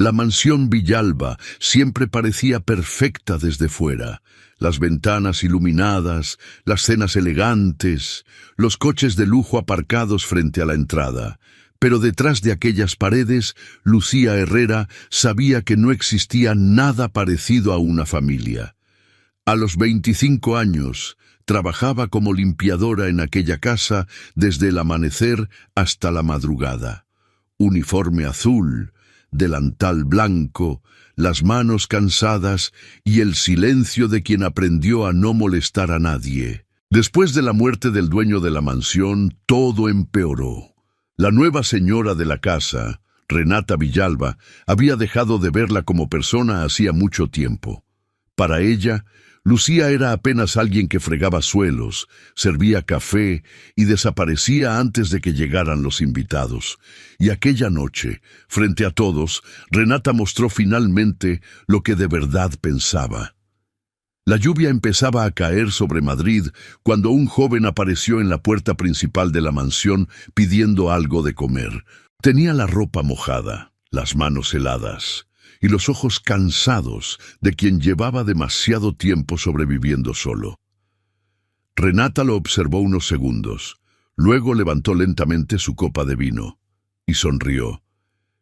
La mansión Villalba siempre parecía perfecta desde fuera. Las ventanas iluminadas, las cenas elegantes, los coches de lujo aparcados frente a la entrada. Pero detrás de aquellas paredes, Lucía Herrera sabía que no existía nada parecido a una familia. A los 25 años, trabajaba como limpiadora en aquella casa desde el amanecer hasta la madrugada. Uniforme azul, delantal blanco, las manos cansadas y el silencio de quien aprendió a no molestar a nadie. Después de la muerte del dueño de la mansión, todo empeoró. La nueva señora de la casa, Renata Villalba, había dejado de verla como persona hacía mucho tiempo. Para ella, Lucía era apenas alguien que fregaba suelos, servía café y desaparecía antes de que llegaran los invitados. Y aquella noche, frente a todos, Renata mostró finalmente lo que de verdad pensaba. La lluvia empezaba a caer sobre Madrid cuando un joven apareció en la puerta principal de la mansión pidiendo algo de comer. Tenía la ropa mojada, las manos heladas y los ojos cansados de quien llevaba demasiado tiempo sobreviviendo solo. Renata lo observó unos segundos, luego levantó lentamente su copa de vino y sonrió.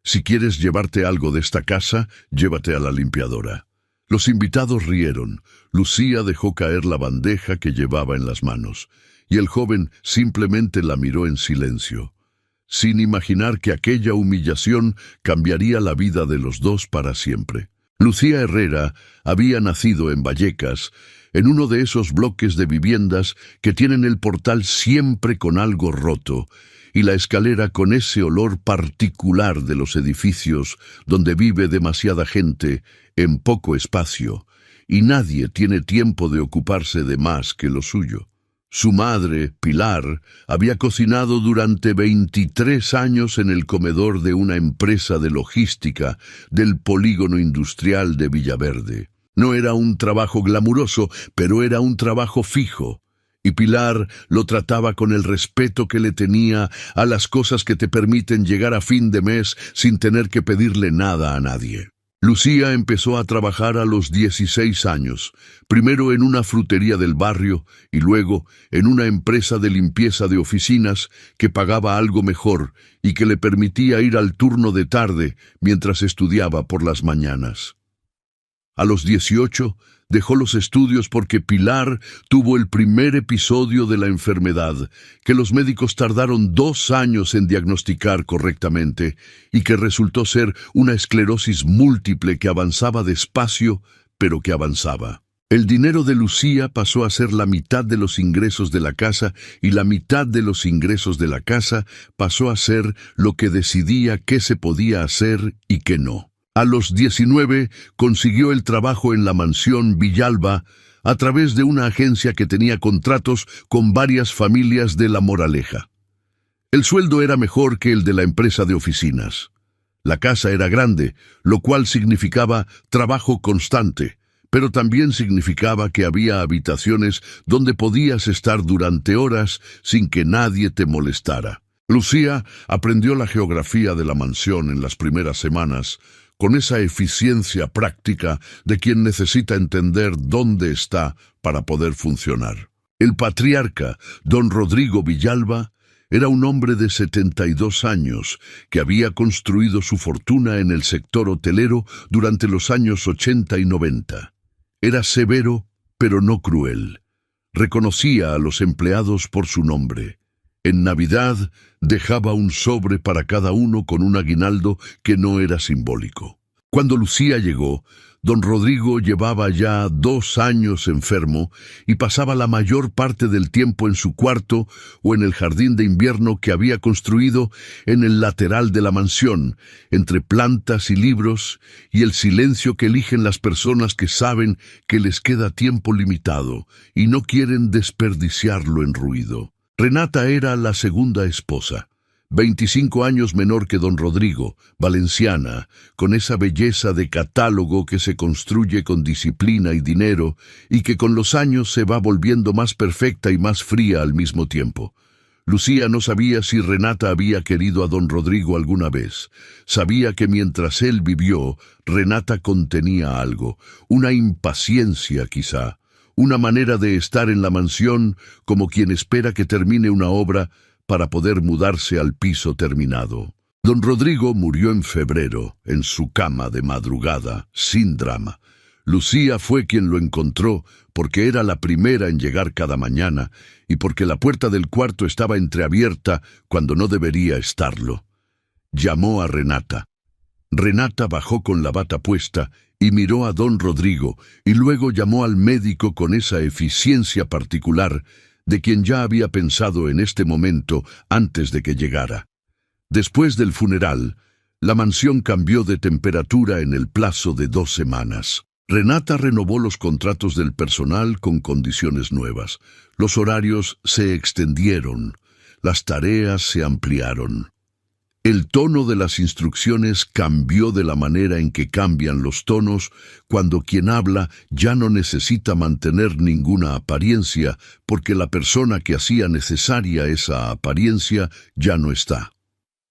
«Si quieres llevarte algo de esta casa, llévate a la limpiadora». Los invitados rieron. Lucía dejó caer la bandeja que llevaba en las manos, y el joven simplemente la miró en silencio, sin imaginar que aquella humillación cambiaría la vida de los dos para siempre. Lucía Herrera había nacido en Vallecas, en uno de esos bloques de viviendas que tienen el portal siempre con algo roto, y la escalera con ese olor particular de los edificios donde vive demasiada gente en poco espacio, y nadie tiene tiempo de ocuparse de más que lo suyo. Su madre, Pilar, había cocinado durante 23 años en el comedor de una empresa de logística del polígono industrial de Villaverde. No era un trabajo glamuroso, pero era un trabajo fijo. Y Pilar lo trataba con el respeto que le tenía a las cosas que te permiten llegar a fin de mes sin tener que pedirle nada a nadie. Lucía empezó a trabajar a los 16 años, primero en una frutería del barrio y luego en una empresa de limpieza de oficinas que pagaba algo mejor y que le permitía ir al turno de tarde mientras estudiaba por las mañanas. A los 18 dejó los estudios porque Pilar tuvo el primer episodio de la enfermedad, que los médicos tardaron 2 años en diagnosticar correctamente y que resultó ser una esclerosis múltiple que avanzaba despacio, pero que avanzaba. El dinero de Lucía pasó a ser la mitad de los ingresos de la casa y la mitad de los ingresos de la casa pasó a ser lo que decidía qué se podía hacer y qué no. A los 19 consiguió el trabajo en la mansión Villalba a través de una agencia que tenía contratos con varias familias de La Moraleja. El sueldo era mejor que el de la empresa de oficinas. La casa era grande, lo cual significaba trabajo constante, pero también significaba que había habitaciones donde podías estar durante horas sin que nadie te molestara. Lucía aprendió la geografía de la mansión en las primeras semanas, con esa eficiencia práctica de quien necesita entender dónde está para poder funcionar. El patriarca, don Rodrigo Villalba, era un hombre de 72 años que había construido su fortuna en el sector hotelero durante los años 80 y 90. Era severo, pero no cruel. Reconocía a los empleados por su nombre. En Navidad dejaba un sobre para cada uno con un aguinaldo que no era simbólico. Cuando Lucía llegó, don Rodrigo llevaba ya 2 años enfermo y pasaba la mayor parte del tiempo en su cuarto o en el jardín de invierno que había construido en el lateral de la mansión, entre plantas y libros y el silencio que eligen las personas que saben que les queda tiempo limitado y no quieren desperdiciarlo en ruido. Renata era la segunda esposa, 25 años menor que don Rodrigo, valenciana, con esa belleza de catálogo que se construye con disciplina y dinero y que con los años se va volviendo más perfecta y más fría al mismo tiempo. Lucía no sabía si Renata había querido a don Rodrigo alguna vez. Sabía que mientras él vivió, Renata contenía algo, una impaciencia quizá, una manera de estar en la mansión como quien espera que termine una obra para poder mudarse al piso terminado. Don Rodrigo murió en febrero, en su cama de madrugada, sin drama. Lucía fue quien lo encontró porque era la primera en llegar cada mañana y porque la puerta del cuarto estaba entreabierta cuando no debería estarlo. Llamó a Renata. Renata bajó con la bata puesta y miró a don Rodrigo y luego llamó al médico con esa eficiencia particular de quien ya había pensado en este momento antes de que llegara. Después del funeral, la mansión cambió de temperatura en el plazo de 2 semanas. Renata renovó los contratos del personal con condiciones nuevas. Los horarios se extendieron, las tareas se ampliaron. El tono de las instrucciones cambió de la manera en que cambian los tonos cuando quien habla ya no necesita mantener ninguna apariencia porque la persona que hacía necesaria esa apariencia ya no está.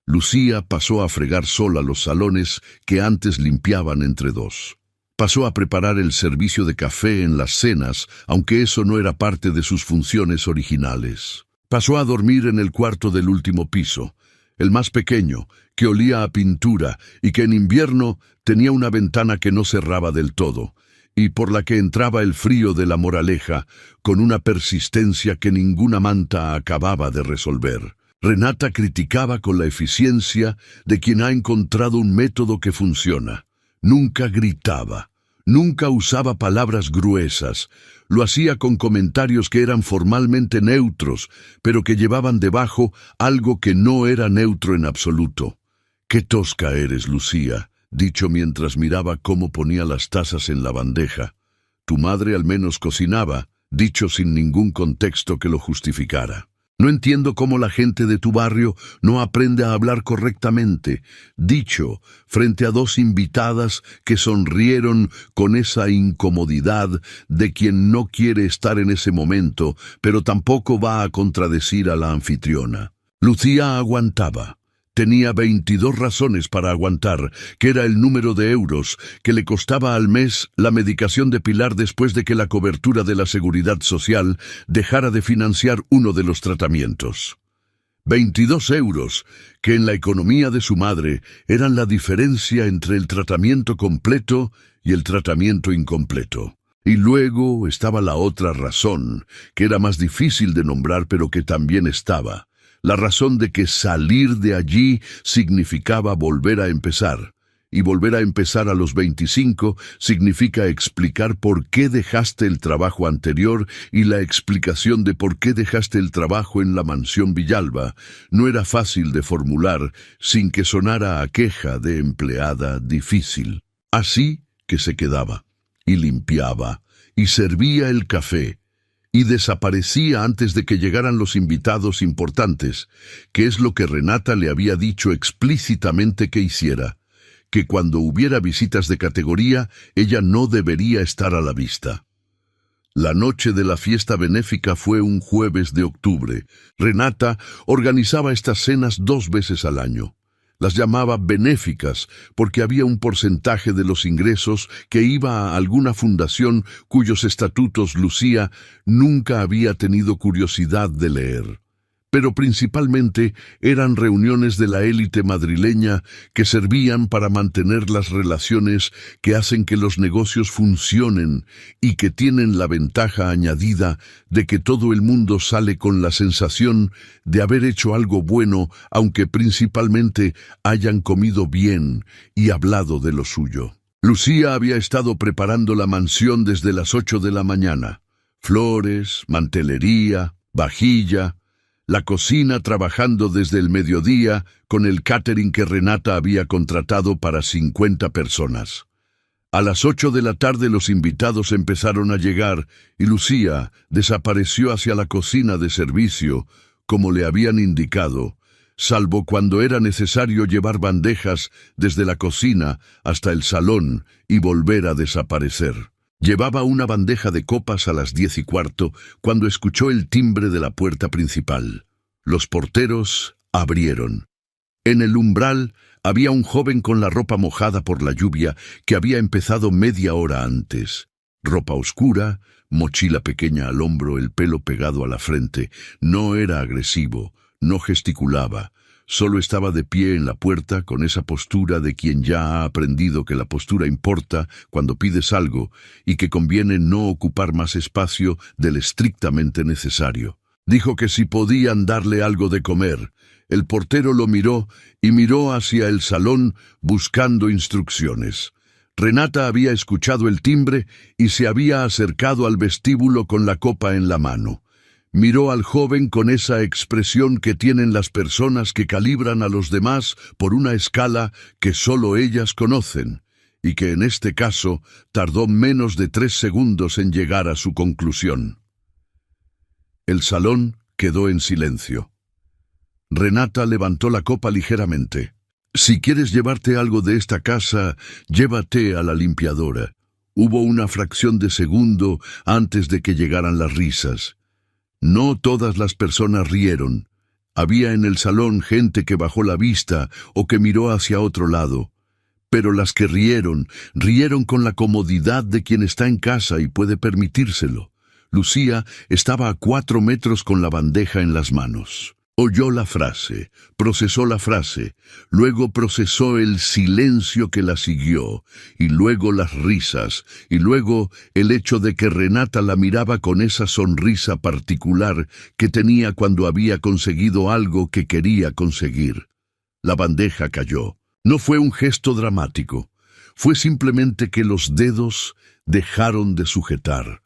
Lucía pasó a fregar sola los salones que antes limpiaban entre dos. Pasó a preparar el servicio de café en las cenas, aunque eso no era parte de sus funciones originales. Pasó a dormir en el cuarto del último piso, el más pequeño, que olía a pintura y que en invierno tenía una ventana que no cerraba del todo, y por la que entraba el frío de la moraleja con una persistencia que ninguna manta acababa de resolver. Renata criticaba con la eficiencia de quien ha encontrado un método que funciona. Nunca gritaba, nunca usaba palabras gruesas, lo hacía con comentarios que eran formalmente neutros, pero que llevaban debajo algo que no era neutro en absoluto. «Qué tosca eres, Lucía», dicho mientras miraba cómo ponía las tazas en la bandeja. «Tu madre al menos cocinaba», dicho sin ningún contexto que lo justificara. «No entiendo cómo la gente de tu barrio no aprende a hablar correctamente», dicho frente a 2 invitadas que sonrieron con esa incomodidad de quien no quiere estar en ese momento, pero tampoco va a contradecir a la anfitriona. Lucía aguantaba. Tenía 22 razones para aguantar, que era el número de euros que le costaba al mes la medicación de Pilar después de que la cobertura de la Seguridad Social dejara de financiar uno de los tratamientos. 22 euros, que en la economía de su madre eran la diferencia entre el tratamiento completo y el tratamiento incompleto. Y luego estaba la otra razón, que era más difícil de nombrar pero que también estaba. La razón de que salir de allí significaba volver a empezar, y volver a empezar a los 25 significa explicar por qué dejaste el trabajo anterior, y la explicación de por qué dejaste el trabajo en la mansión Villalba no era fácil de formular sin que sonara a queja de empleada difícil. Así que se quedaba, y limpiaba, y servía el café, y desaparecía antes de que llegaran los invitados importantes, que es lo que Renata le había dicho explícitamente que hiciera, que cuando hubiera visitas de categoría, ella no debería estar a la vista. La noche de la fiesta benéfica fue un jueves de octubre. Renata organizaba estas cenas 2 veces al año. Las llamaba benéficas porque había un porcentaje de los ingresos que iba a alguna fundación cuyos estatutos Lucía nunca había tenido curiosidad de leer. Pero principalmente eran reuniones de la élite madrileña que servían para mantener las relaciones que hacen que los negocios funcionen y que tienen la ventaja añadida de que todo el mundo sale con la sensación de haber hecho algo bueno, aunque principalmente hayan comido bien y hablado de lo suyo. Lucía había estado preparando la mansión desde las 8 de la mañana. Flores, mantelería, vajilla, la cocina trabajando desde el mediodía con el catering que Renata había contratado para 50 personas. A las 8 de la tarde los invitados empezaron a llegar y Lucía desapareció hacia la cocina de servicio, como le habían indicado, salvo cuando era necesario llevar bandejas desde la cocina hasta el salón y volver a desaparecer. Llevaba una bandeja de copas a las 10:15 cuando escuchó el timbre de la puerta principal. Los porteros abrieron. En el umbral había un joven con la ropa mojada por la lluvia que había empezado media hora antes. Ropa oscura, mochila pequeña al hombro, el pelo pegado a la frente. No era agresivo, no gesticulaba. Solo estaba de pie en la puerta con esa postura de quien ya ha aprendido que la postura importa cuando pides algo y que conviene no ocupar más espacio del estrictamente necesario. Dijo que si podían darle algo de comer. El portero lo miró y miró hacia el salón buscando instrucciones. Renata había escuchado el timbre y se había acercado al vestíbulo con la copa en la mano. Miró al joven con esa expresión que tienen las personas que calibran a los demás por una escala que solo ellas conocen, y que en este caso tardó menos de 3 segundos en llegar a su conclusión. El salón quedó en silencio. Renata levantó la copa ligeramente. «Si quieres llevarte algo de esta casa, llévate a la limpiadora». Hubo una fracción de segundo antes de que llegaran las risas. No todas las personas rieron. Había en el salón gente que bajó la vista o que miró hacia otro lado. Pero las que rieron con la comodidad de quien está en casa y puede permitírselo. Lucía estaba a 4 metros con la bandeja en las manos. Oyó la frase, procesó la frase, luego procesó el silencio que la siguió, y luego las risas, y luego el hecho de que Renata la miraba con esa sonrisa particular que tenía cuando había conseguido algo que quería conseguir. La bandeja cayó. No fue un gesto dramático, fue simplemente que los dedos dejaron de sujetar.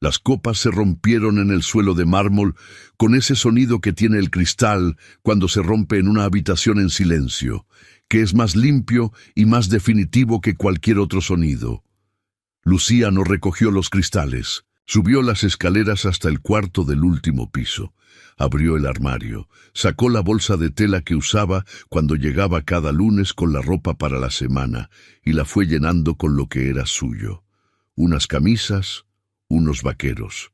Las copas se rompieron en el suelo de mármol con ese sonido que tiene el cristal cuando se rompe en una habitación en silencio, que es más limpio y más definitivo que cualquier otro sonido. Lucía no recogió los cristales, subió las escaleras hasta el cuarto del último piso, abrió el armario, sacó la bolsa de tela que usaba cuando llegaba cada lunes con la ropa para la semana y la fue llenando con lo que era suyo. Unas camisas, unos vaqueros,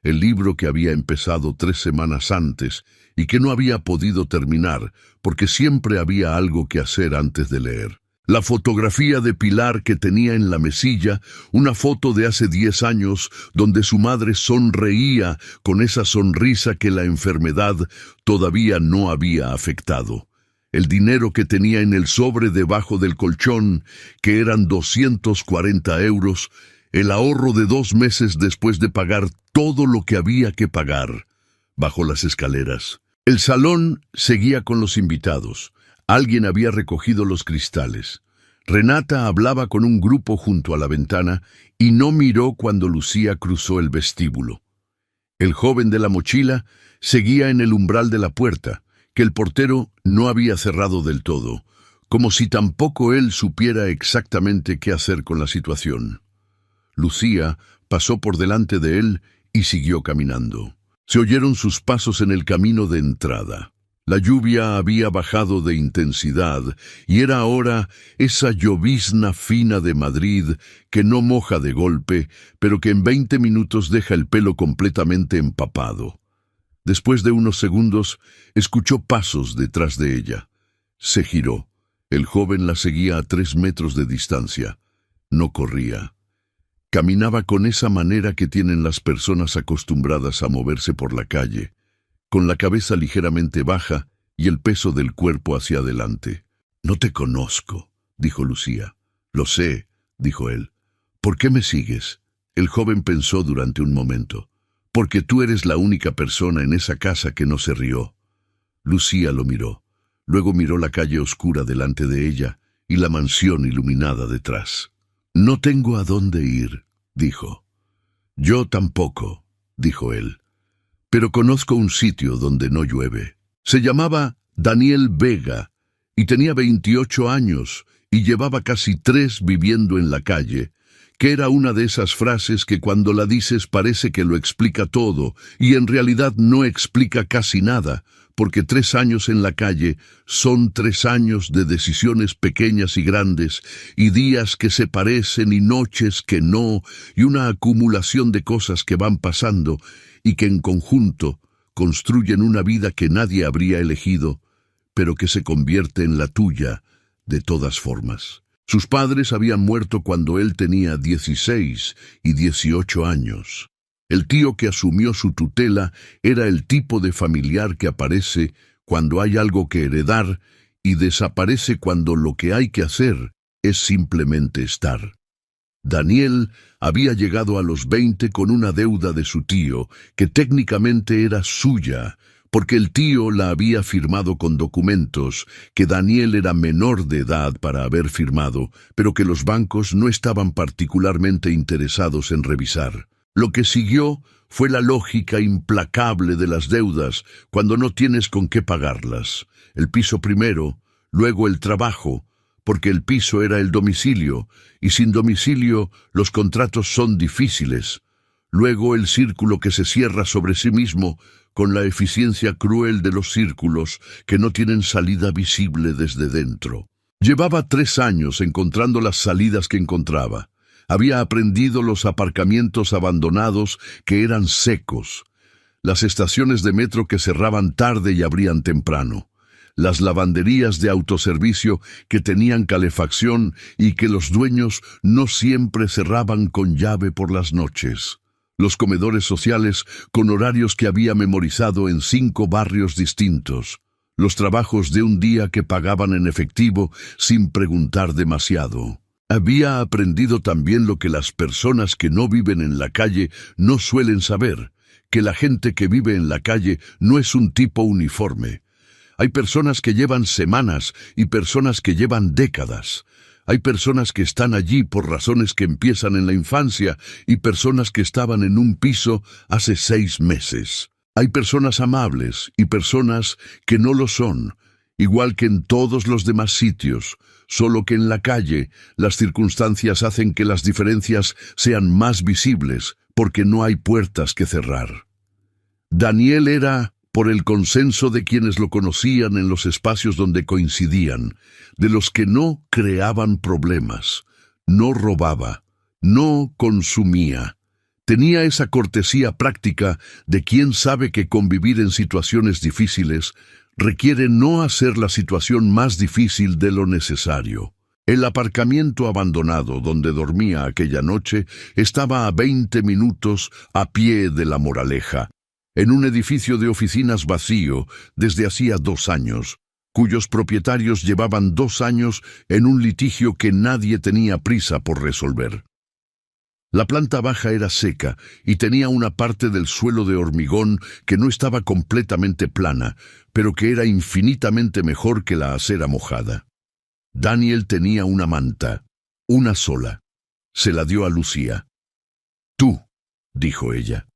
el libro que había empezado 3 semanas antes y que no había podido terminar porque siempre había algo que hacer antes de leer. La fotografía de Pilar que tenía en la mesilla, una foto de hace 10 años donde su madre sonreía con esa sonrisa que la enfermedad todavía no había afectado. El dinero que tenía en el sobre debajo del colchón, que eran 240 euros, el ahorro de 2 meses después de pagar todo lo que había que pagar. Bajó las escaleras. El salón seguía con los invitados. Alguien había recogido los cristales. Renata hablaba con un grupo junto a la ventana y no miró cuando Lucía cruzó el vestíbulo. El joven de la mochila seguía en el umbral de la puerta, que el portero no había cerrado del todo, como si tampoco él supiera exactamente qué hacer con la situación. Lucía pasó por delante de él y siguió caminando. Se oyeron sus pasos en el camino de entrada. La lluvia había bajado de intensidad y era ahora esa llovizna fina de Madrid que no moja de golpe, pero que en 20 minutos deja el pelo completamente empapado. Después de unos segundos, escuchó pasos detrás de ella. Se giró. El joven la seguía a 3 metros de distancia. No corría. Caminaba con esa manera que tienen las personas acostumbradas a moverse por la calle, con la cabeza ligeramente baja y el peso del cuerpo hacia adelante. «No te conozco», dijo Lucía. «Lo sé», dijo él. «¿Por qué me sigues?» El joven pensó durante un momento. «Porque tú eres la única persona en esa casa que no se rió». Lucía lo miró. Luego miró la calle oscura delante de ella y la mansión iluminada detrás. «No tengo a dónde ir», dijo. «Yo tampoco», dijo él. «Pero conozco un sitio donde no llueve». Se llamaba Daniel Vega y tenía 28 años y llevaba casi 3 viviendo en la calle, que era una de esas frases que cuando la dices parece que lo explica todo y en realidad no explica casi nada, porque 3 años en la calle son 3 años de decisiones pequeñas y grandes, y días que se parecen y noches que no, y una acumulación de cosas que van pasando y que en conjunto, construyen una vida que nadie habría elegido, pero que se convierte en la tuya de todas formas. Sus padres habían muerto cuando él tenía 16 y 18 años. El tío que asumió su tutela era el tipo de familiar que aparece cuando hay algo que heredar y desaparece cuando lo que hay que hacer es simplemente estar. Daniel había llegado a los 20 con una deuda de su tío, que técnicamente era suya, porque el tío la había firmado con documentos que Daniel era menor de edad para haber firmado, pero que los bancos no estaban particularmente interesados en revisar. Lo que siguió fue la lógica implacable de las deudas cuando no tienes con qué pagarlas. El piso primero, luego el trabajo, porque el piso era el domicilio, y sin domicilio los contratos son difíciles. Luego el círculo que se cierra sobre sí mismo con la eficiencia cruel de los círculos que no tienen salida visible desde dentro. Llevaba 3 años encontrando las salidas que encontraba. Había aprendido los aparcamientos abandonados que eran secos, las estaciones de metro que cerraban tarde y abrían temprano, las lavanderías de autoservicio que tenían calefacción y que los dueños no siempre cerraban con llave por las noches, los comedores sociales con horarios que había memorizado en 5 barrios distintos, los trabajos de un día que pagaban en efectivo sin preguntar demasiado. Había aprendido también lo que las personas que no viven en la calle no suelen saber, que la gente que vive en la calle no es un tipo uniforme. Hay personas que llevan semanas y personas que llevan décadas. Hay personas que están allí por razones que empiezan en la infancia y personas que estaban en un piso hace 6 meses. Hay personas amables y personas que no lo son, igual que en todos los demás sitios, solo que en la calle las circunstancias hacen que las diferencias sean más visibles porque no hay puertas que cerrar. Daniel era, por el consenso de quienes lo conocían en los espacios donde coincidían, de los que no creaban problemas, no robaba, no consumía. Tenía esa cortesía práctica de quien sabe que convivir en situaciones difíciles requiere no hacer la situación más difícil de lo necesario. El aparcamiento abandonado donde dormía aquella noche estaba a 20 minutos a pie de La Moraleja, en un edificio de oficinas vacío desde hacía 2 años, cuyos propietarios llevaban 2 años en un litigio que nadie tenía prisa por resolver. La planta baja era seca y tenía una parte del suelo de hormigón que no estaba completamente plana, pero que era infinitamente mejor que la acera mojada. Daniel tenía una manta, una sola. Se la dio a Lucía. «Tú», dijo ella.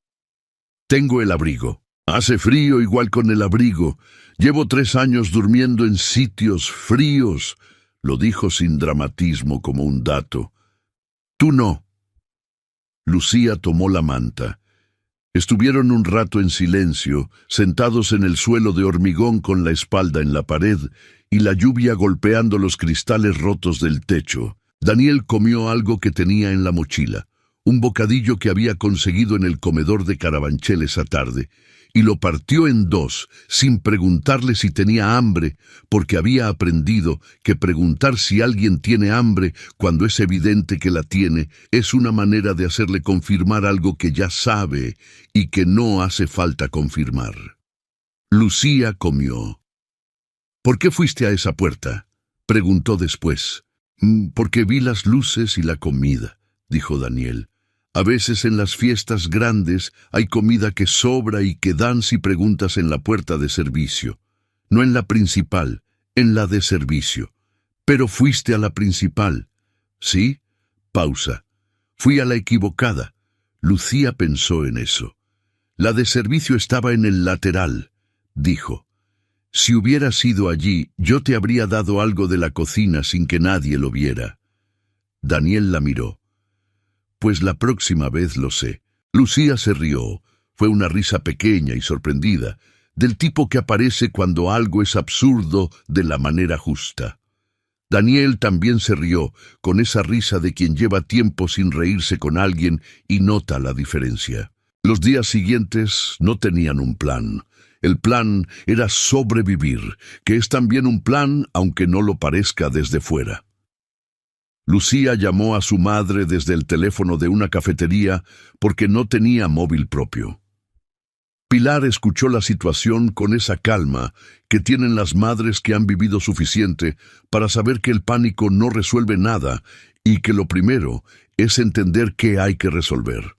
«Tengo el abrigo. Hace frío igual con el abrigo. Llevo 3 años durmiendo en sitios fríos», lo dijo sin dramatismo como un dato. «Tú no». Lucía tomó la manta. Estuvieron un rato en silencio, sentados en el suelo de hormigón con la espalda en la pared y la lluvia golpeando los cristales rotos del techo. Daniel comió algo que tenía en la mochila, un bocadillo que había conseguido en el comedor de Carabanchel esa tarde, y lo partió en 2, sin preguntarle si tenía hambre, porque había aprendido que preguntar si alguien tiene hambre cuando es evidente que la tiene es una manera de hacerle confirmar algo que ya sabe y que no hace falta confirmar. Lucía comió. «¿Por qué fuiste a esa puerta?», preguntó después. «Porque vi las luces y la comida», dijo Daniel. «A veces en las fiestas grandes hay comida que sobra y que dan si preguntas en la puerta de servicio. No en la principal, en la de servicio. Pero fuiste a la principal». «¿Sí?» Pausa. «Fui a la equivocada». Lucía pensó en eso. «La de servicio estaba en el lateral», dijo. «Si hubieras ido allí, yo te habría dado algo de la cocina sin que nadie lo viera». Daniel la miró. «Pues la próxima vez lo sé». Lucía se rió. Fue una risa pequeña y sorprendida, del tipo que aparece cuando algo es absurdo de la manera justa. Daniel también se rió, con esa risa de quien lleva tiempo sin reírse con alguien y nota la diferencia. Los días siguientes no tenían un plan. El plan era sobrevivir, que es también un plan aunque no lo parezca desde fuera. Lucía llamó a su madre desde el teléfono de una cafetería porque no tenía móvil propio. Pilar escuchó la situación con esa calma que tienen las madres que han vivido suficiente para saber que el pánico no resuelve nada y que lo primero es entender qué hay que resolver.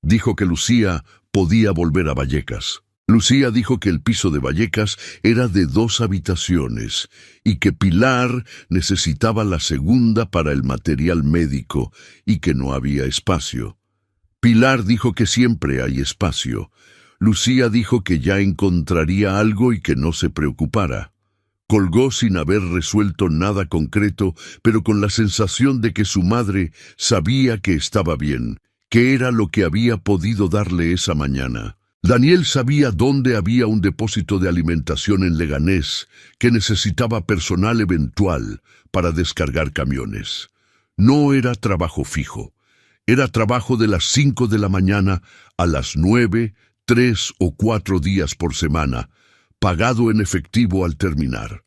Dijo que Lucía podía volver a Vallecas. Lucía dijo que el piso de Vallecas era de 2 habitaciones y que Pilar necesitaba la segunda para el material médico y que no había espacio. Pilar dijo que siempre hay espacio. Lucía dijo que ya encontraría algo y que no se preocupara. Colgó sin haber resuelto nada concreto, pero con la sensación de que su madre sabía que estaba bien, que era lo que había podido darle esa mañana. Daniel sabía dónde había un depósito de alimentación en Leganés que necesitaba personal eventual para descargar camiones. No era trabajo fijo. Era trabajo de las 5 de la mañana a las 9, 3 o 4 días por semana, pagado en efectivo al terminar.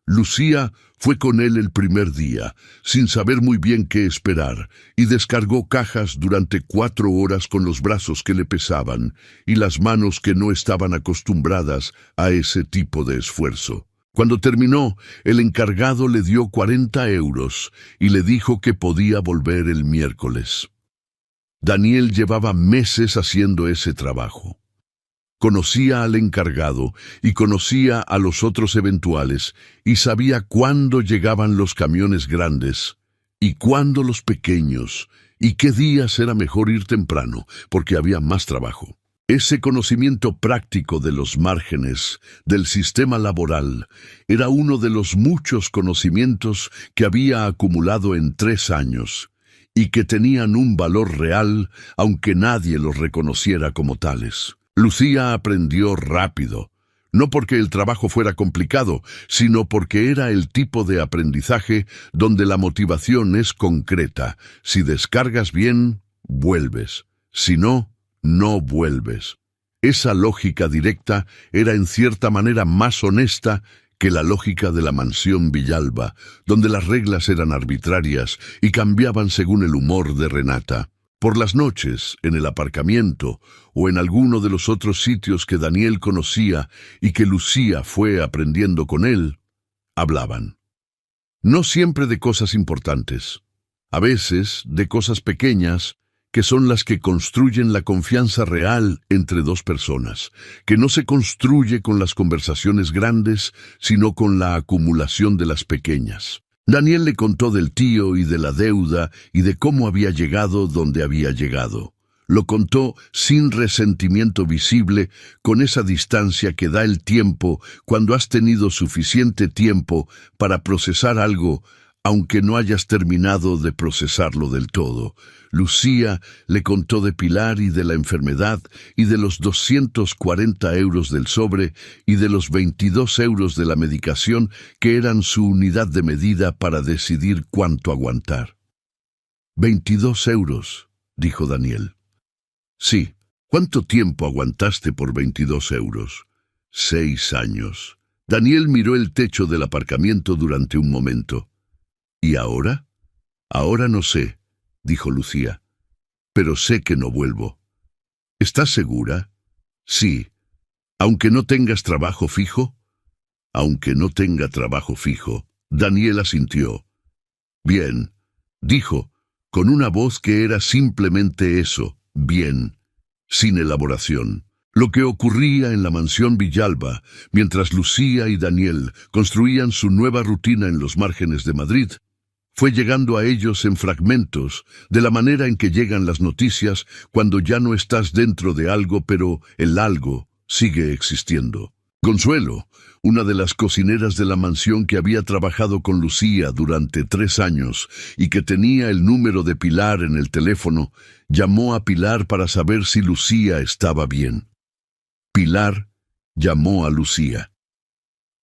Lucía fue con él el primer día, sin saber muy bien qué esperar, y descargó cajas durante 4 horas con los brazos que le pesaban y las manos que no estaban acostumbradas a ese tipo de esfuerzo. Cuando terminó, el encargado le dio 40 euros y le dijo que podía volver el miércoles. Daniel llevaba meses haciendo ese trabajo. Conocía al encargado y conocía a los otros eventuales y sabía cuándo llegaban los camiones grandes y cuándo los pequeños y qué días era mejor ir temprano porque había más trabajo. Ese conocimiento práctico de los márgenes del sistema laboral era uno de los muchos conocimientos que había acumulado en 3 años y que tenían un valor real aunque nadie los reconociera como tales. Lucía aprendió rápido, no porque el trabajo fuera complicado, sino porque era el tipo de aprendizaje donde la motivación es concreta. Si descargas bien, vuelves. Si no, no vuelves. Esa lógica directa era en cierta manera más honesta que la lógica de la mansión Villalba, donde las reglas eran arbitrarias y cambiaban según el humor de Renata. Por las noches, en el aparcamiento o en alguno de los otros sitios que Daniel conocía y que Lucía fue aprendiendo con él, hablaban. No siempre de cosas importantes, a veces de cosas pequeñas que son las que construyen la confianza real entre 2 personas, que no se construye con las conversaciones grandes, sino con la acumulación de las pequeñas. Daniel le contó del tío y de la deuda y de cómo había llegado donde había llegado. Lo contó sin resentimiento visible, con esa distancia que da el tiempo cuando has tenido suficiente tiempo para procesar algo, aunque no hayas terminado de procesarlo del todo. Lucía le contó de Pilar y de la enfermedad y de los 240 euros del sobre y de los 22 euros de la medicación que eran su unidad de medida para decidir cuánto aguantar. 22 euros, dijo Daniel. Sí. ¿Cuánto tiempo aguantaste por 22 euros? 6 años. Daniel miró el techo del aparcamiento durante un momento. ¿Y ahora? Ahora no sé, dijo Lucía, pero sé que no vuelvo. ¿Estás segura? Sí. ¿Aunque no tengas trabajo fijo? Aunque no tenga trabajo fijo, Daniel asintió. Bien, dijo, con una voz que era simplemente eso, bien, sin elaboración. Lo que ocurría en la mansión Villalba, mientras Lucía y Daniel construían su nueva rutina en los márgenes de Madrid, fue llegando a ellos en fragmentos, de la manera en que llegan las noticias cuando ya no estás dentro de algo, pero el algo sigue existiendo. Consuelo, una de las cocineras de la mansión que había trabajado con Lucía durante 3 años y que tenía el número de Pilar en el teléfono, llamó a Pilar para saber si Lucía estaba bien. Pilar llamó a Lucía.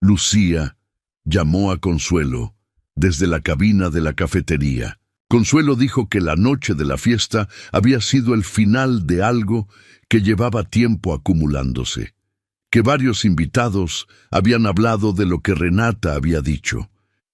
Lucía llamó a Consuelo desde la cabina de la cafetería. Consuelo dijo que la noche de la fiesta había sido el final de algo que llevaba tiempo acumulándose, que varios invitados habían hablado de lo que Renata había dicho,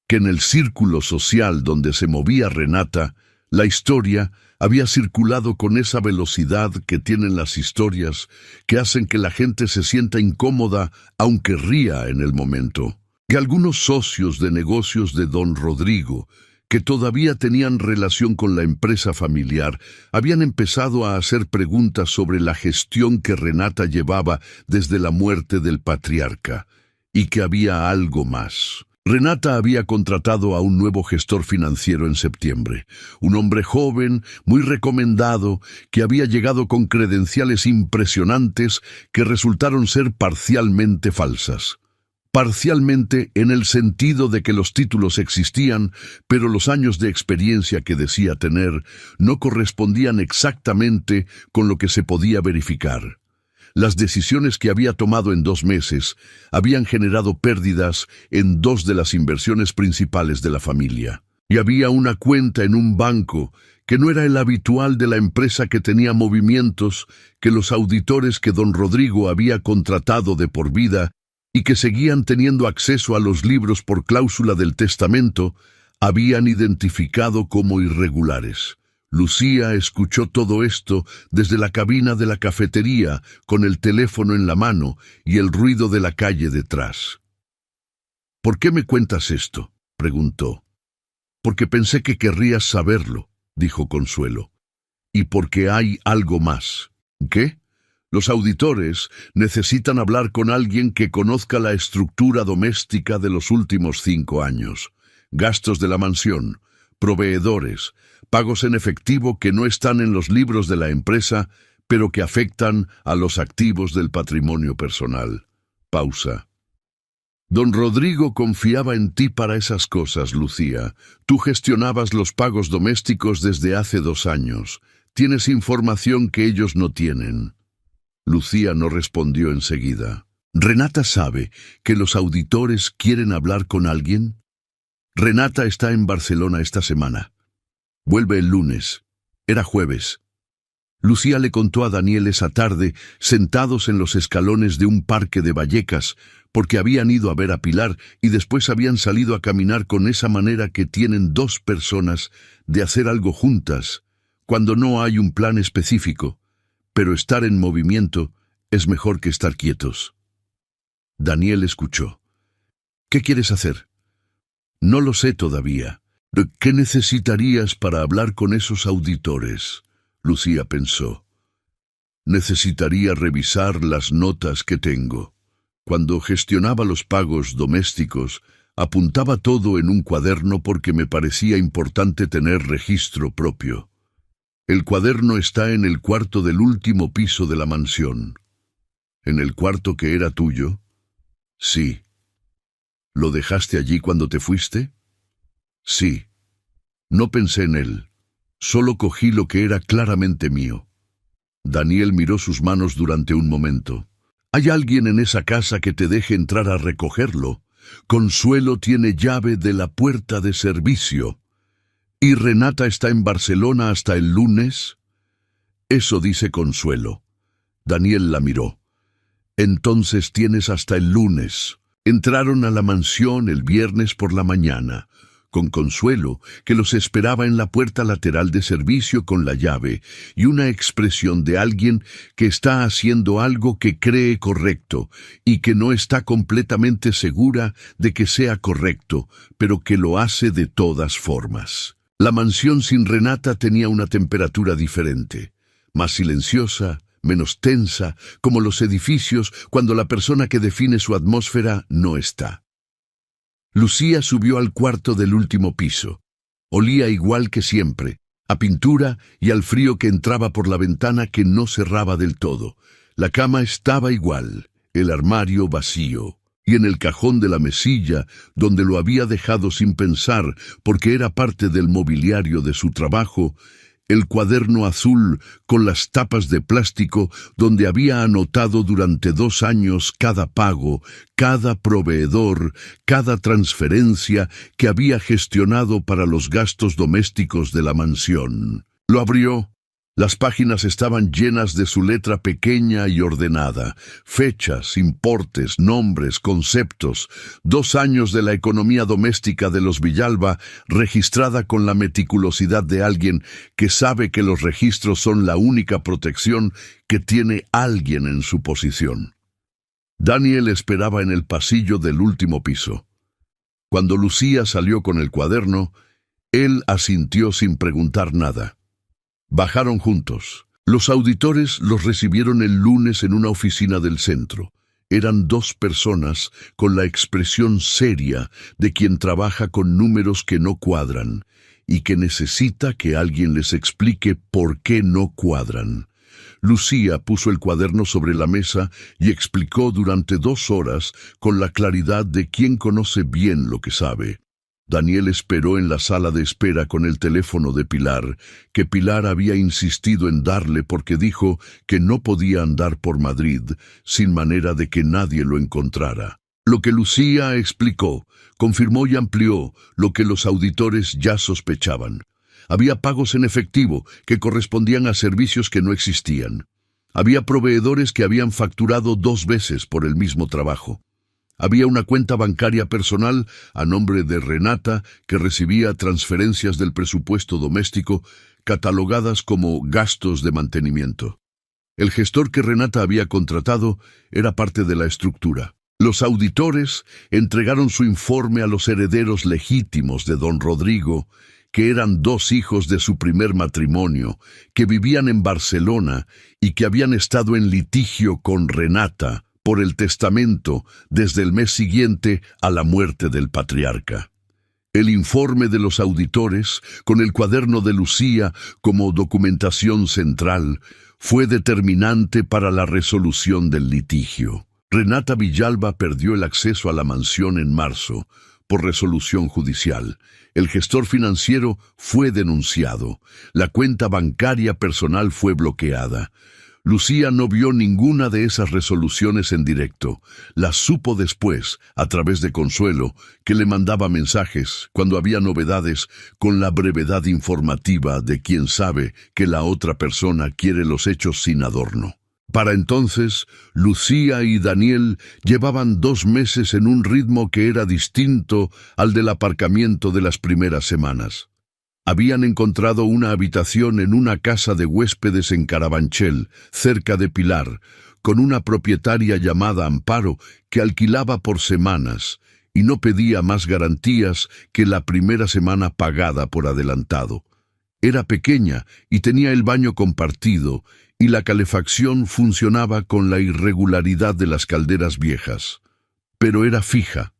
que en el círculo social donde se movía Renata, la historia había circulado con esa velocidad que tienen las historias que hacen que la gente se sienta incómoda aunque ría en el momento. Que algunos socios de negocios de don Rodrigo, que todavía tenían relación con la empresa familiar, habían empezado a hacer preguntas sobre la gestión que Renata llevaba desde la muerte del patriarca, y que había algo más. Renata había contratado a un nuevo gestor financiero en septiembre, un hombre joven, muy recomendado, que había llegado con credenciales impresionantes que resultaron ser parcialmente falsas. Parcialmente en el sentido de que los títulos existían, pero los años de experiencia que decía tener no correspondían exactamente con lo que se podía verificar. Las decisiones que había tomado en 2 meses habían generado pérdidas en 2 de las inversiones principales de la familia. Y había una cuenta en un banco que no era el habitual de la empresa, que tenía movimientos que los auditores que don Rodrigo había contratado de por vida y que seguían teniendo acceso a los libros por cláusula del testamento, habían identificado como irregulares. Lucía escuchó todo esto desde la cabina de la cafetería, con el teléfono en la mano y el ruido de la calle detrás. «¿Por qué me cuentas esto?», preguntó. «Porque pensé que querrías saberlo», dijo Consuelo. «Y porque hay algo más». «¿Qué?». «Los auditores necesitan hablar con alguien que conozca la estructura doméstica de los últimos 5 años, gastos de la mansión, proveedores, pagos en efectivo que no están en los libros de la empresa, pero que afectan a los activos del patrimonio personal». Pausa. «Don Rodrigo confiaba en ti para esas cosas, Lucía. Tú gestionabas los pagos domésticos desde hace 2 años. Tienes información que ellos no tienen». Lucía no respondió enseguida. «¿Renata sabe que los auditores quieren hablar con alguien?». «Renata está en Barcelona esta semana. Vuelve el lunes». Era jueves. Lucía le contó a Daniel esa tarde, sentados en los escalones de un parque de Vallecas, porque habían ido a ver a Pilar y después habían salido a caminar, con esa manera que tienen 2 personas de hacer algo juntas, cuando no hay un plan específico. Pero estar en movimiento es mejor que estar quietos. Daniel escuchó. «¿Qué quieres hacer?». «No lo sé todavía». «¿Qué necesitarías para hablar con esos auditores?», Lucía pensó. «Necesitaría revisar las notas que tengo. Cuando gestionaba los pagos domésticos, apuntaba todo en un cuaderno porque me parecía importante tener registro propio. El cuaderno está en el cuarto del último piso de la mansión». «¿En el cuarto que era tuyo?». «Sí». «¿Lo dejaste allí cuando te fuiste?». «Sí». «No pensé en él. Solo cogí lo que era claramente mío». Daniel miró sus manos durante un momento. «¿Hay alguien en esa casa que te deje entrar a recogerlo? Consuelo tiene llave de la puerta de servicio». «¿Y Renata está en Barcelona hasta el lunes?». «Eso dice Consuelo». Daniel la miró. «Entonces tienes hasta el lunes». Entraron a la mansión el viernes por la mañana, con Consuelo, que los esperaba en la puerta lateral de servicio con la llave, y una expresión de alguien que está haciendo algo que cree correcto y que no está completamente segura de que sea correcto, pero que lo hace de todas formas. La mansión sin Renata tenía una temperatura diferente, más silenciosa, menos tensa, como los edificios cuando la persona que define su atmósfera no está. Lucía subió al cuarto del último piso. Olía igual que siempre, a pintura y al frío que entraba por la ventana que no cerraba del todo. La cama estaba igual, el armario vacío, y en el cajón de la mesilla, donde lo había dejado sin pensar porque era parte del mobiliario de su trabajo, el cuaderno azul con las tapas de plástico donde había anotado durante 2 años cada pago, cada proveedor, cada transferencia que había gestionado para los gastos domésticos de la mansión. Lo abrió. Las páginas estaban llenas de su letra pequeña y ordenada, fechas, importes, nombres, conceptos, 2 años de la economía doméstica de los Villalba, registrada con la meticulosidad de alguien que sabe que los registros son la única protección que tiene alguien en su posición. Daniel esperaba en el pasillo del último piso. Cuando Lucía salió con el cuaderno, él asintió sin preguntar nada. Bajaron juntos. Los auditores los recibieron el lunes en una oficina del centro. Eran 2 personas con la expresión seria de quien trabaja con números que no cuadran y que necesita que alguien les explique por qué no cuadran. Lucía puso el cuaderno sobre la mesa y explicó durante 2 horas con la claridad de quien conoce bien lo que sabe. Daniel esperó en la sala de espera con el teléfono de Pilar, que Pilar había insistido en darle porque dijo que no podía andar por Madrid sin manera de que nadie lo encontrara. Lo que Lucía explicó, confirmó y amplió lo que los auditores ya sospechaban. Había pagos en efectivo que correspondían a servicios que no existían. Había proveedores que habían facturado 2 veces por el mismo trabajo. Había una cuenta bancaria personal a nombre de Renata que recibía transferencias del presupuesto doméstico catalogadas como gastos de mantenimiento. El gestor que Renata había contratado era parte de la estructura. Los auditores entregaron su informe a los herederos legítimos de don Rodrigo, que eran 2 hijos de su primer matrimonio, que vivían en Barcelona y que habían estado en litigio con Renata por el testamento desde el mes siguiente a la muerte del patriarca. El informe de los auditores, con el cuaderno de Lucía como documentación central, fue determinante para la resolución del litigio. Renata Villalba perdió el acceso a la mansión en marzo, por resolución judicial. El gestor financiero fue denunciado. La cuenta bancaria personal fue bloqueada. Lucía no vio ninguna de esas resoluciones en directo. Las supo después, a través de Consuelo, que le mandaba mensajes cuando había novedades con la brevedad informativa de quien sabe que la otra persona quiere los hechos sin adorno. Para entonces, Lucía y Daniel llevaban 2 meses en un ritmo que era distinto al del aparcamiento de las primeras semanas. Habían encontrado una habitación en una casa de huéspedes en Carabanchel, cerca de Pilar, con una propietaria llamada Amparo que alquilaba por semanas y no pedía más garantías que la primera semana pagada por adelantado. Era pequeña y tenía el baño compartido y la calefacción funcionaba con la irregularidad de las calderas viejas. Pero era fija.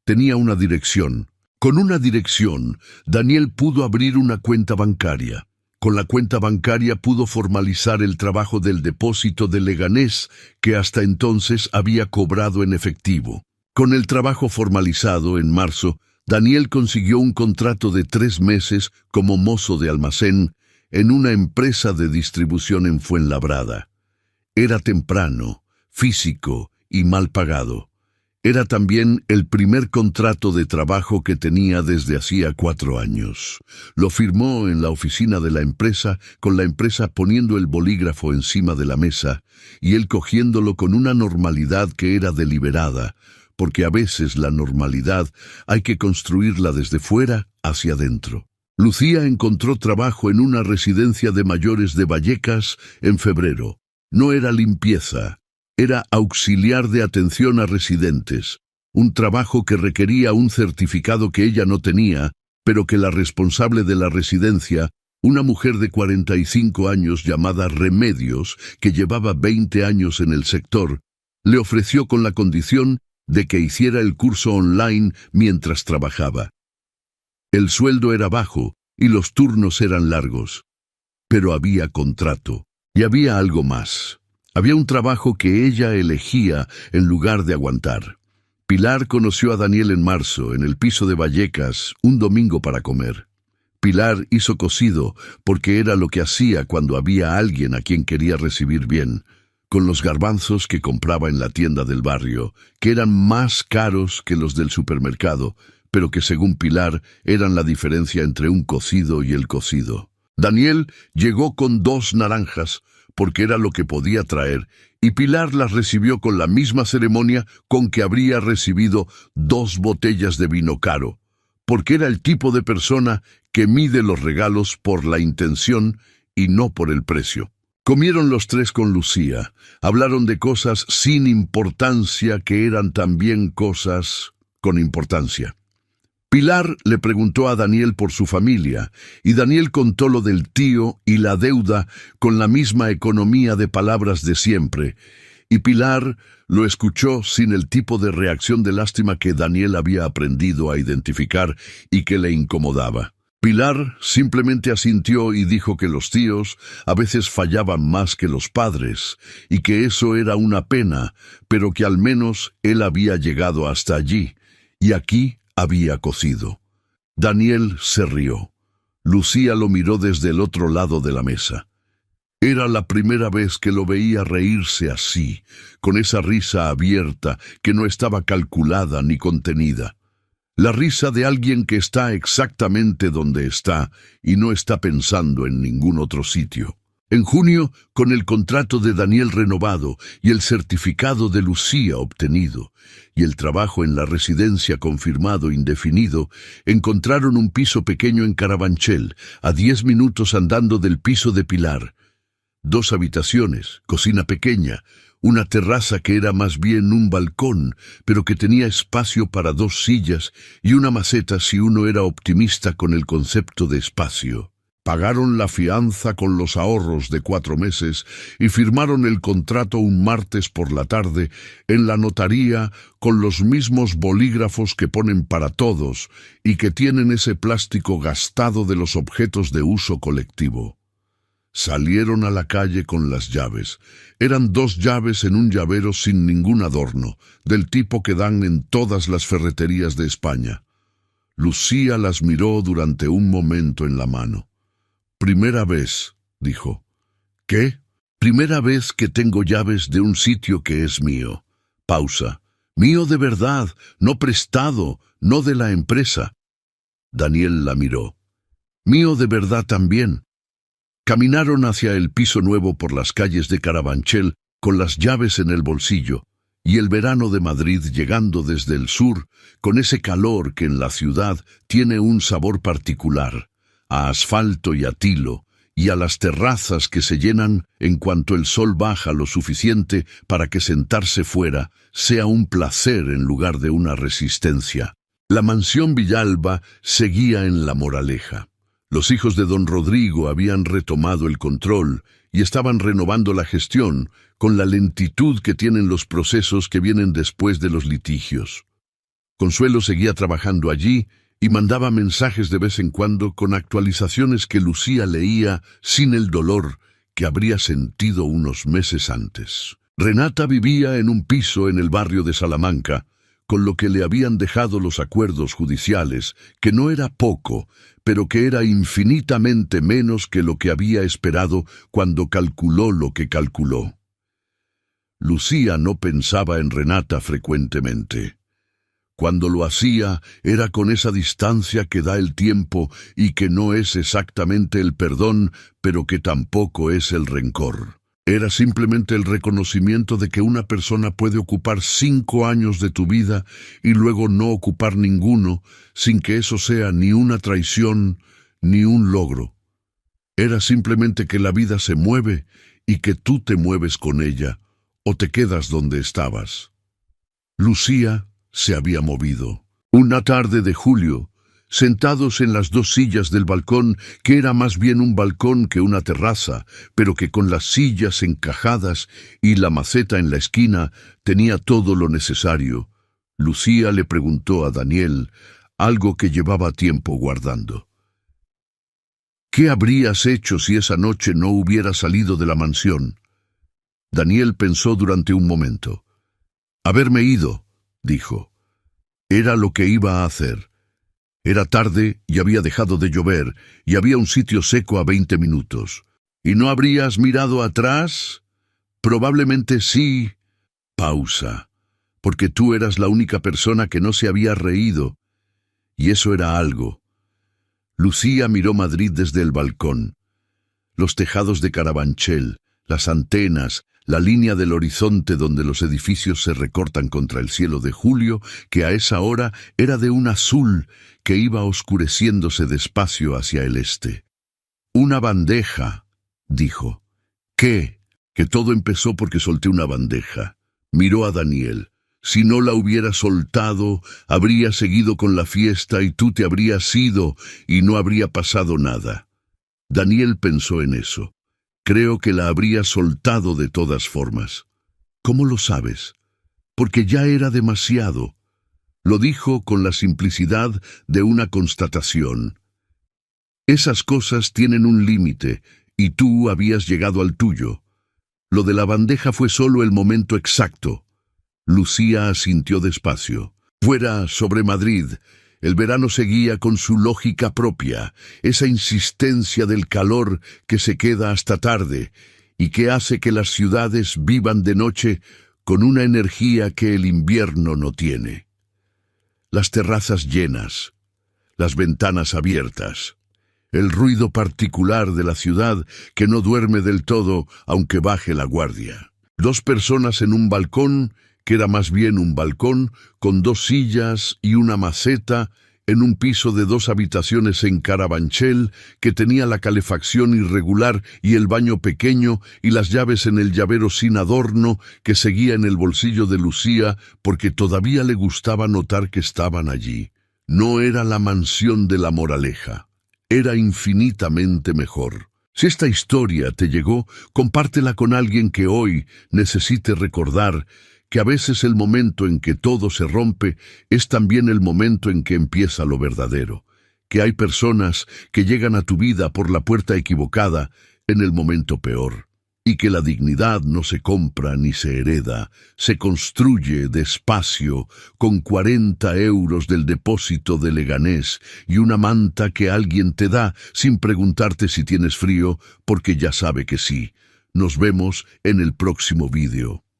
Tenía una dirección. Con una dirección, Daniel pudo abrir una cuenta bancaria. Con la cuenta bancaria pudo formalizar el trabajo del depósito de Leganés que hasta entonces había cobrado en efectivo. Con el trabajo formalizado en marzo, Daniel consiguió un contrato de 3 meses como mozo de almacén en una empresa de distribución en Fuenlabrada. Era temprano, físico y mal pagado. Era también el primer contrato de trabajo que tenía desde hacía 4 años. Lo firmó en la oficina de la empresa, con la empresa poniendo el bolígrafo encima de la mesa y él cogiéndolo con una normalidad que era deliberada, porque a veces la normalidad hay que construirla desde fuera hacia adentro. Lucía encontró trabajo en una residencia de mayores de Vallecas en febrero. No era limpieza. Era auxiliar de atención a residentes, un trabajo que requería un certificado que ella no tenía, pero que la responsable de la residencia, una mujer de 45 años llamada Remedios, que llevaba 20 años en el sector, le ofreció con la condición de que hiciera el curso online mientras trabajaba. El sueldo era bajo y los turnos eran largos, pero había contrato y había algo más. Había un trabajo que ella elegía en lugar de aguantar. Pilar conoció a Daniel en marzo, en el piso de Vallecas, un domingo para comer. Pilar hizo cocido, porque era lo que hacía cuando había alguien a quien quería recibir bien, con los garbanzos que compraba en la tienda del barrio, que eran más caros que los del supermercado, pero que según Pilar eran la diferencia entre un cocido y el cocido. Daniel llegó con 2 naranjas, porque era lo que podía traer, y Pilar las recibió con la misma ceremonia con que habría recibido 2 botellas de vino caro, porque era el tipo de persona que mide los regalos por la intención y no por el precio. Comieron los 3 con Lucía, hablaron de cosas sin importancia que eran también cosas con importancia. Pilar le preguntó a Daniel por su familia, y Daniel contó lo del tío y la deuda con la misma economía de palabras de siempre, y Pilar lo escuchó sin el tipo de reacción de lástima que Daniel había aprendido a identificar y que le incomodaba. Pilar simplemente asintió y dijo que los tíos a veces fallaban más que los padres, y que eso era una pena, pero que al menos él había llegado hasta allí, y aquí había cocido. Daniel se rió. Lucía lo miró desde el otro lado de la mesa. Era la primera vez que lo veía reírse así, con esa risa abierta que no estaba calculada ni contenida. La risa de alguien que está exactamente donde está y no está pensando en ningún otro sitio. En junio, con el contrato de Daniel renovado y el certificado de Lucía obtenido, y el trabajo en la residencia confirmado indefinido, encontraron un piso pequeño en Carabanchel, a 10 minutos andando del piso de Pilar. 2 habitaciones, cocina pequeña, una terraza que era más bien un balcón, pero que tenía espacio para 2 sillas y una maceta si uno era optimista con el concepto de espacio. Pagaron la fianza con los ahorros de 4 meses y firmaron el contrato un martes por la tarde en la notaría con los mismos bolígrafos que ponen para todos y que tienen ese plástico gastado de los objetos de uso colectivo. Salieron a la calle con las llaves. Eran 2 llaves en un llavero sin ningún adorno, del tipo que dan en todas las ferreterías de España. Lucía las miró durante un momento en la mano. «Primera vez», dijo. «¿Qué?» «Primera vez que tengo llaves de un sitio que es mío». Pausa. «Mío de verdad, no prestado, no de la empresa». Daniel la miró. «Mío de verdad también». Caminaron hacia el piso nuevo por las calles de Carabanchel con las llaves en el bolsillo, y el verano de Madrid llegando desde el sur, con ese calor que en la ciudad tiene un sabor particular, a asfalto y a tilo, y a las terrazas que se llenan en cuanto el sol baja lo suficiente para que sentarse fuera sea un placer en lugar de una resistencia. La mansión Villalba seguía en La Moraleja. Los hijos de don Rodrigo habían retomado el control y estaban renovando la gestión con la lentitud que tienen los procesos que vienen después de los litigios. Consuelo seguía trabajando allí y mandaba mensajes de vez en cuando con actualizaciones que Lucía leía sin el dolor que habría sentido unos meses antes. Renata vivía en un piso en el barrio de Salamanca, con lo que le habían dejado los acuerdos judiciales, que no era poco, pero que era infinitamente menos que lo que había esperado cuando calculó lo que calculó. Lucía no pensaba en Renata frecuentemente. Cuando lo hacía, era con esa distancia que da el tiempo y que no es exactamente el perdón, pero que tampoco es el rencor. Era simplemente el reconocimiento de que una persona puede ocupar 5 años de tu vida y luego no ocupar ninguno, sin que eso sea ni una traición ni un logro. Era simplemente que la vida se mueve y que tú te mueves con ella, o te quedas donde estabas. Lucía se había movido. Una tarde de julio, sentados en las 2 sillas del balcón, que era más bien un balcón que una terraza, pero que con las sillas encajadas y la maceta en la esquina tenía todo lo necesario, Lucía le preguntó a Daniel algo que llevaba tiempo guardando. ¿Qué habrías hecho si esa noche no hubieras salido de la mansión? Daniel pensó durante un momento. Haberme ido, dijo. Era lo que iba a hacer. Era tarde y había dejado de llover, y había un sitio seco a 20 minutos. ¿Y no habrías mirado atrás? Probablemente sí. Pausa. Porque tú eras la única persona que no se había reído. Y eso era algo. Lucía miró Madrid desde el balcón. Los tejados de Carabanchel, las antenas, la línea del horizonte donde los edificios se recortan contra el cielo de julio, que a esa hora era de un azul que iba oscureciéndose despacio hacia el este. «Una bandeja», dijo. «¿Qué?» «Que todo empezó porque solté una bandeja». Miró a Daniel. «Si no la hubiera soltado, habría seguido con la fiesta y tú te habrías ido y no habría pasado nada». Daniel pensó en eso. «Creo que la habría soltado de todas formas». «¿Cómo lo sabes?» «Porque ya era demasiado». Lo dijo con la simplicidad de una constatación. Esas cosas tienen un límite, y tú habías llegado al tuyo. Lo de la bandeja fue solo el momento exacto. Lucía asintió despacio. Fuera, sobre Madrid, el verano seguía con su lógica propia, esa insistencia del calor que se queda hasta tarde y que hace que las ciudades vivan de noche con una energía que el invierno no tiene. Las terrazas llenas, las ventanas abiertas, el ruido particular de la ciudad que no duerme del todo aunque baje la guardia. 2 personas en un balcón, que era más bien un balcón, con 2 sillas y una maceta, en un piso de 2 habitaciones en Carabanchel, que tenía la calefacción irregular y el baño pequeño y las llaves en el llavero sin adorno que seguía en el bolsillo de Lucía porque todavía le gustaba notar que estaban allí. No era la mansión de La Moraleja. Era infinitamente mejor. Si esta historia te llegó, compártela con alguien que hoy necesite recordar que a veces el momento en que todo se rompe es también el momento en que empieza lo verdadero, que hay personas que llegan a tu vida por la puerta equivocada en el momento peor, y que la dignidad no se compra ni se hereda, se construye despacio con 40 euros del depósito de Leganés y una manta que alguien te da sin preguntarte si tienes frío, porque ya sabe que sí. Nos vemos en el próximo vídeo.